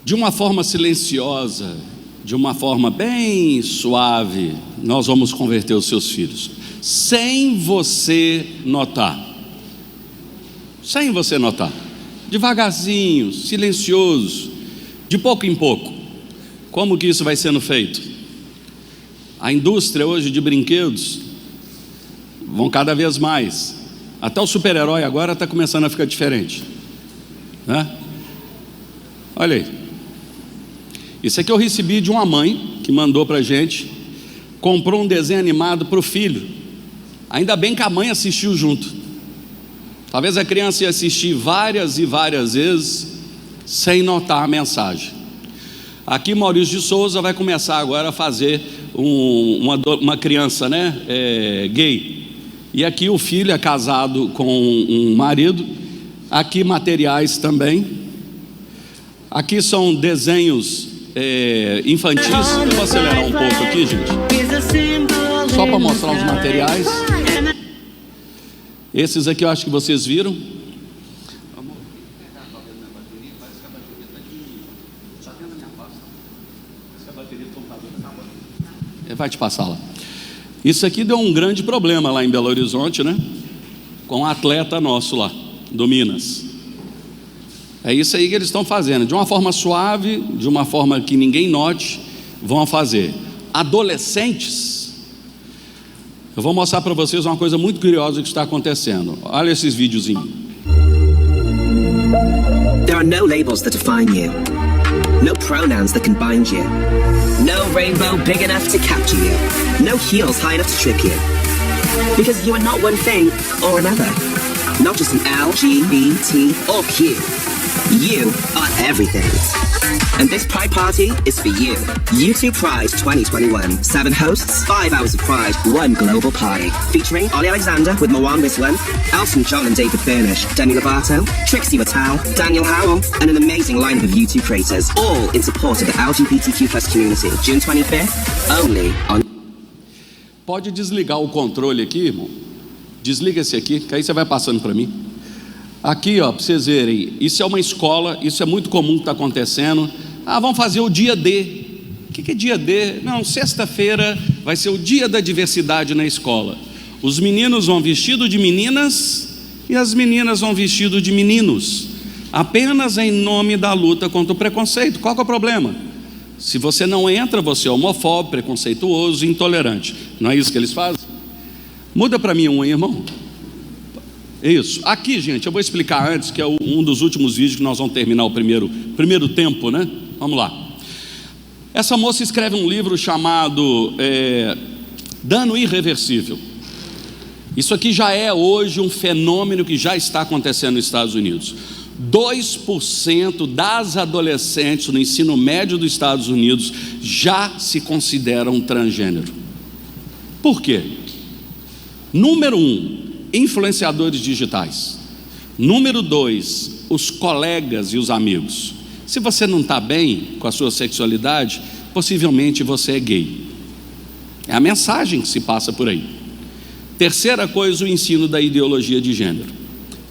De uma forma silenciosa, de uma forma bem suave, nós vamos converter os seus filhos, sem você notar. Sem você notar. Devagarzinho, silencioso, de pouco em pouco. Como que isso vai sendo feito? A indústria hoje de brinquedos vão cada vez mais. Até o super-herói agora está começando a ficar diferente, né? Olha aí. Isso aqui eu recebi de uma mãe que mandou para a gente. Comprou um desenho animado para o filho. Ainda bem que a mãe assistiu junto. Talvez a criança ia assistir várias e várias vezes sem notar a mensagem. Aqui Maurício de Souza vai começar agora a fazer uma criança, né, gay. E aqui o filho é casado com um marido. Aqui materiais também. Aqui são desenhos infantis. Eu vou acelerar um pouco aqui, gente, só para mostrar os materiais. Esses aqui eu acho que vocês viram. Vai te passar lá. Isso aqui deu um grande problema lá em Belo Horizonte, né? Com um atleta nosso lá, do Minas. É isso aí que eles estão fazendo, de uma forma suave, de uma forma que ninguém note, vão fazer. Adolescentes, eu vou mostrar para vocês uma coisa muito curiosa que está acontecendo. Olha esses videozinhos. There are no labels that define you. No pronouns that can bind you. No rainbow big enough to capture you. No heels high enough to trip you. Because you are not one thing or another. Not just an L, G, B, T, or Q. You are everything. And this Pride Party is for you. U2 Pride 2021. 7 hosts, 5 hours of pride, 1 global party. Featuring Ollie Alexander with Moan Rislan, Elton John and David Furnish, Demi Lovato, Trixie Mattel, Daniel Howell, and an amazing lineup of U2 creators, all in support of the LGBTQ+ community. June 25th, only on... Pode desligar o controle aqui, irmão. Desliga esse aqui, que aí você vai passando para mim. Aqui, ó, para vocês verem, isso é uma escola, isso é muito comum que está acontecendo. Vamos fazer o dia D. O que é dia D? Não, sexta-feira vai ser o dia da diversidade na escola. Os meninos vão vestidos de meninas e as meninas vão vestidos de meninos, apenas em nome da luta contra o preconceito. Qual que é o problema? Se você não entra, você é homofóbico, preconceituoso, intolerante. Não é isso que eles fazem? Muda para mim um, irmão. Isso. Aqui, gente, eu vou explicar antes, que é um dos últimos vídeos que nós vamos terminar o primeiro tempo, né? Vamos lá. Essa moça escreve um livro chamado Dano Irreversível. Isso aqui já é hoje um fenômeno que já está acontecendo nos Estados Unidos. 2% das adolescentes no ensino médio dos Estados Unidos já se consideram transgênero. Por quê? Número 1, influenciadores digitais. Número 2, os colegas e os amigos. Se você não está bem com a sua sexualidade, possivelmente você é gay. É a mensagem que se passa por aí. Terceira coisa, o ensino da ideologia de gênero.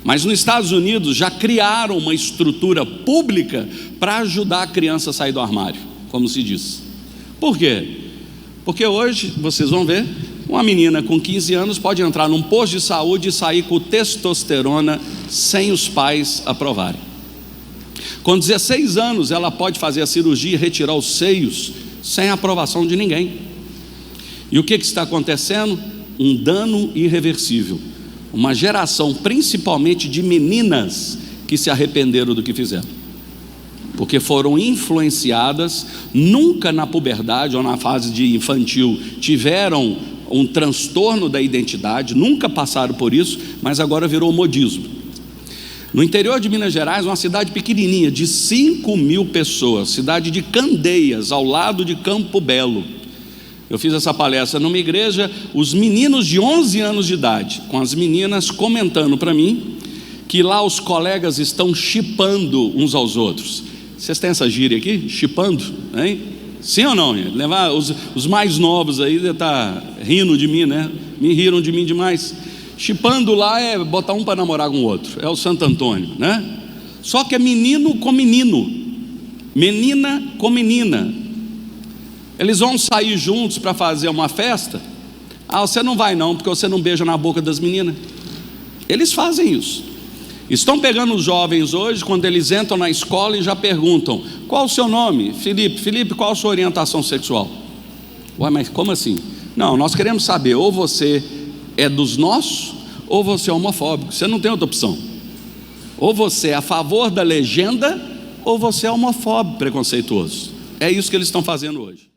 Mas nos Estados Unidos já criaram uma estrutura pública para ajudar a criança a sair do armário, como se diz. Por quê? Porque hoje, vocês vão ver, uma menina com 15 anos pode entrar num posto de saúde e sair com testosterona sem os pais aprovarem. Com 16 anos ela pode fazer a cirurgia e retirar os seios sem a aprovação de ninguém. E o que está acontecendo? Um dano irreversível. Uma geração principalmente de meninas que se arrependeram do que fizeram, porque foram influenciadas, nunca na puberdade ou na fase de infantil tiveram um transtorno da identidade, nunca passaram por isso, mas agora virou modismo. No interior de Minas Gerais, uma cidade pequenininha de 5.000 pessoas, cidade de Candeias, ao lado de Campo Belo. Eu fiz essa palestra numa igreja, os meninos de 11 anos de idade, com as meninas comentando para mim que lá os colegas estão chipando uns aos outros. Vocês têm essa gíria aqui? Chipando, hein? Sim ou não? Levar os mais novos aí devem estar rindo de mim, né? Me riram de mim demais. Chipando lá é botar um para namorar com o outro, é o Santo Antônio, né? Só que é menino com menino, menina com menina. Eles vão sair juntos para fazer uma festa. Você não vai não, porque você não beija na boca das meninas. Eles fazem isso. Estão pegando os jovens hoje, quando eles entram na escola e já perguntam: qual o seu nome? Felipe. Felipe, qual a sua orientação sexual? Ué, mas como assim? Não, nós queremos saber, ou você é dos nossos, ou você é homofóbico. Você não tem outra opção. Ou você é a favor da legenda, ou você é homofóbico, preconceituoso. É isso que eles estão fazendo hoje.